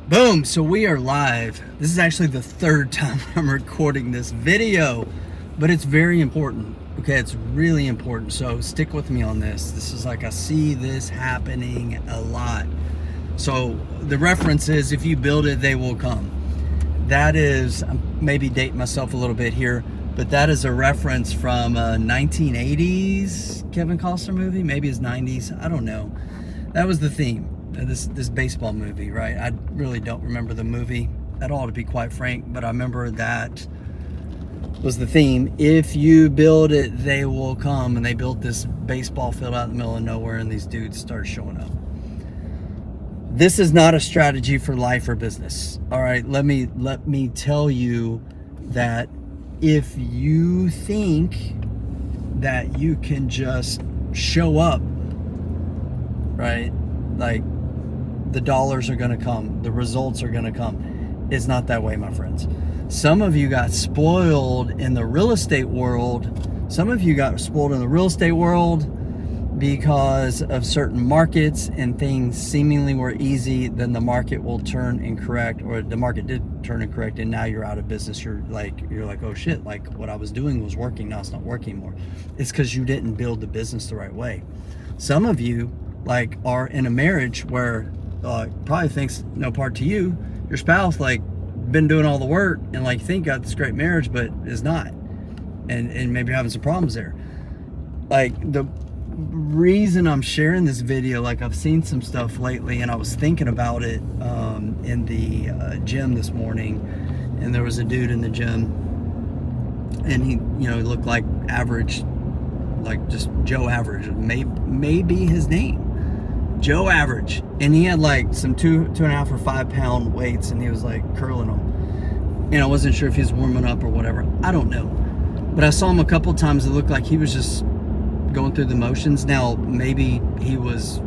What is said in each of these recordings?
Boom, so we are live. This is actually the third time I'm recording this video, but it's very important. Okay, it's really important. So stick with me on this. This is like I see this happening a lot. So the reference is if you build it, they will come. That is, maybe dating myself a little bit here, but that is a reference from a 1980s Kevin Costner movie, maybe his 90s, I don't know. That was the theme. This baseball movie, right? I really don't remember the movie at all, to be quite frank, but I remember that was the theme. If you build it, they will come. And they built this baseball field out in the middle of nowhere, and these dudes started showing up. This is not a strategy for life or business. All right, let me tell you that if you think that you can just show up, right, like the dollars are going to come, the results are going to come. It's not that way, my friends. Some of you got spoiled in the real estate world. Some of you got spoiled in the real estate world because of certain markets and things seemingly were easy. Then the market will turn incorrect, or the market did turn incorrect, and now you're out of business. You're like, oh shit, like what I was doing was working, now it's not working anymore. It's because you didn't build the business the right way. Some of you like are in a marriage where probably thinks no part to you, your spouse like been doing all the work and like think got this great marriage, but is not, and maybe you're having some problems there. Like the reason I'm sharing this video, like I've seen some stuff lately, and I was thinking about it in the gym this morning, and there was a dude in the gym, and he looked like average, like just Joe Average, maybe his name Joe Average, and he had like some 2.5 or 5 pound weights, and he was like curling them, and I wasn't sure if he was warming up or whatever, I don't know, but I saw him a couple times. It looked like he was just going through the motions. Now maybe he was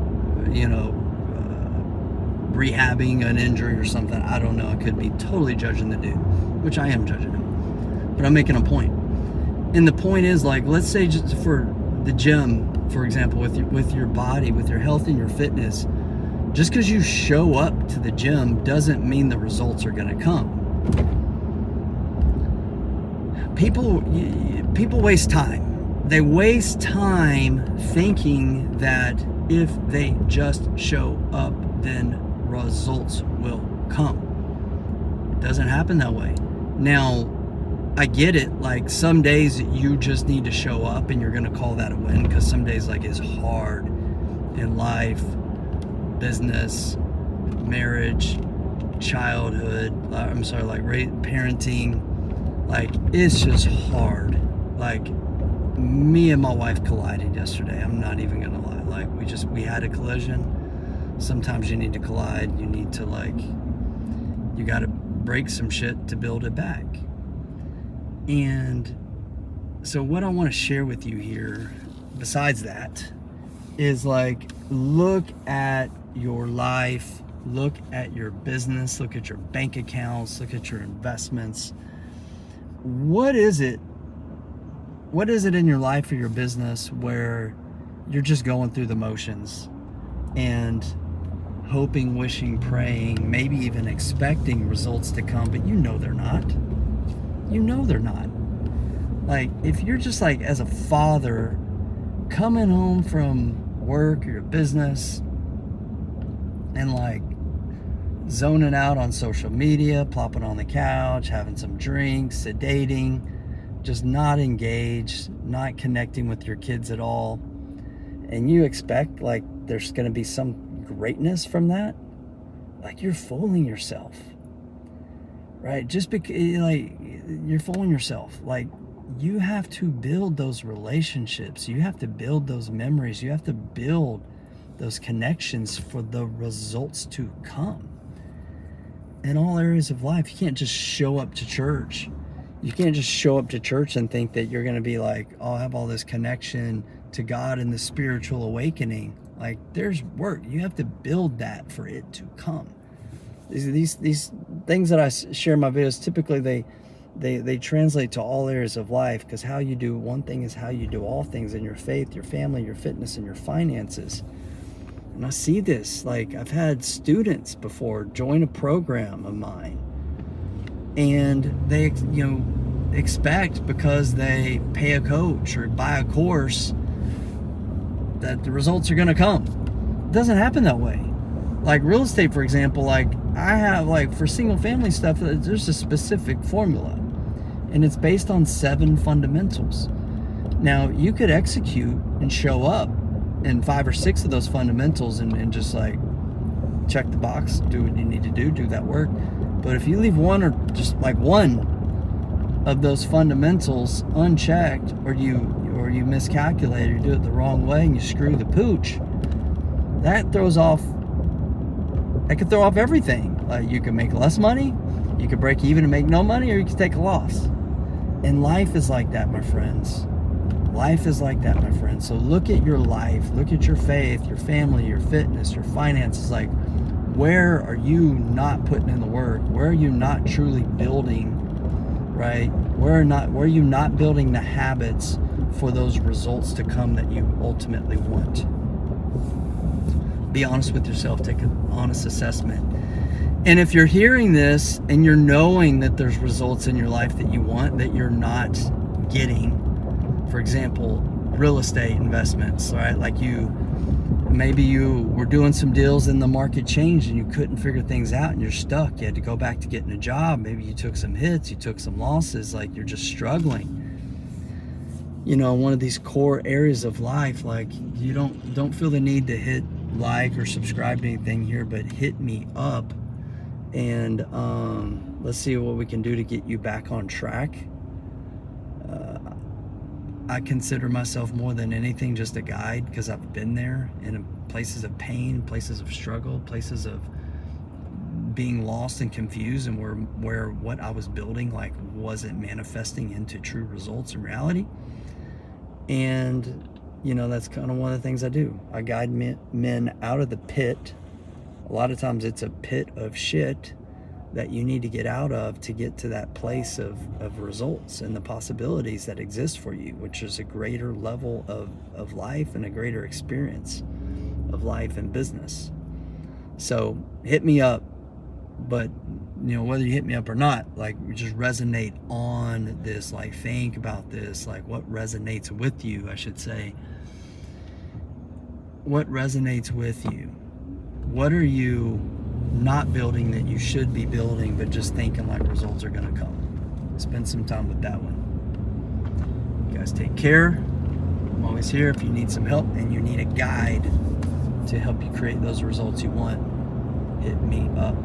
rehabbing an injury or something, I don't know. I could be totally judging the dude, which I am judging him, but I'm making a point. And the point is, like, let's say just for the gym, for example, with your body, with your health and your fitness, just because you show up to the gym doesn't mean the results are going to come. People waste time. They waste time thinking that if they just show up, then results will come. It doesn't happen that way. Now, I get it, like some days you just need to show up and you're gonna call that a win, because some days like it's hard in life, business, marriage, childhood, parenting, like it's just hard. Like me and my wife collided yesterday, I'm not even gonna lie. Like we had a collision. Sometimes you need to collide, you need to you gotta break some shit to build it back. And so what I want to share with you here, besides that, is like, look at your life, look at your business, look at your bank accounts, look at your investments. What is it in your life or your business where you're just going through the motions and hoping, wishing, praying, maybe even expecting results to come, but they're not? They're not. Like, if you're just like, as a father, coming home from work or your business and like zoning out on social media, plopping on the couch, having some drinks, sedating, just not engaged, not connecting with your kids at all, and you expect like there's going to be some greatness from that, like you're fooling yourself. Right? Just because, like, you're fooling yourself. Like, you have to build those relationships. You have to build those memories. You have to build those connections for the results to come. In all areas of life, you can't just show up to church. You can't just show up to church and think that you're going to be like, oh, I'll have all this connection to God and the spiritual awakening. Like, there's work. You have to build that for it to come. These things that I share in my videos, typically they translate to all areas of life, because how you do one thing is how you do all things in your faith, your family, your fitness, and your finances. And I see this, like I've had students before join a program of mine, and they, expect because they pay a coach or buy a course that the results are going to come. It doesn't happen that way. Like real estate, for example, like I have, like for single family stuff, there's a specific formula, and it's based on 7 fundamentals. Now you could execute and show up in 5 or 6 of those fundamentals and just like check the box, do what you need to do that work. But if you leave one or just like one of those fundamentals unchecked, or you miscalculate, or do it the wrong way and you screw the pooch, that could throw off everything. Like you can make less money, you could break even and make no money, or you could take a loss. And life is like that, my friends. Life is like that, my friends. So look at your life, look at your faith, your family, your fitness, your finances. Like, where are you not putting in the work? Where are you not truly building, right? Where are you not building the habits for those results to come that you ultimately want? Be honest with yourself, take an honest assessment. And if you're hearing this and you're knowing that there's results in your life that you want that you're not getting, for example, real estate investments, right? Like maybe you were doing some deals and the market changed and you couldn't figure things out and you're stuck. You had to go back to getting a job. Maybe you took some hits, you took some losses, like you're just struggling. One of these core areas of life, like you don't feel the need to hit like or subscribe to anything here, but hit me up and let's see what we can do to get you back on track. I consider myself more than anything just a guide, because I've been there in places of pain, places of struggle, places of being lost and confused, and where what I was building like wasn't manifesting into true results in reality. And that's kind of one of the things I do. I guide men out of the pit. A lot of times it's a pit of shit that you need to get out of to get to that place of results and the possibilities that exist for you, which is a greater level of life and a greater experience of life and business. So hit me up, but whether you hit me up or not, like just resonate on this, like think about this, like what resonates with you, I should say. What resonates with you? What are you not building that you should be building, but just thinking like results are going to come? Spend some time with that one. You guys take care. I'm always here if you need some help and you need a guide to help you create those results you want. Hit me up.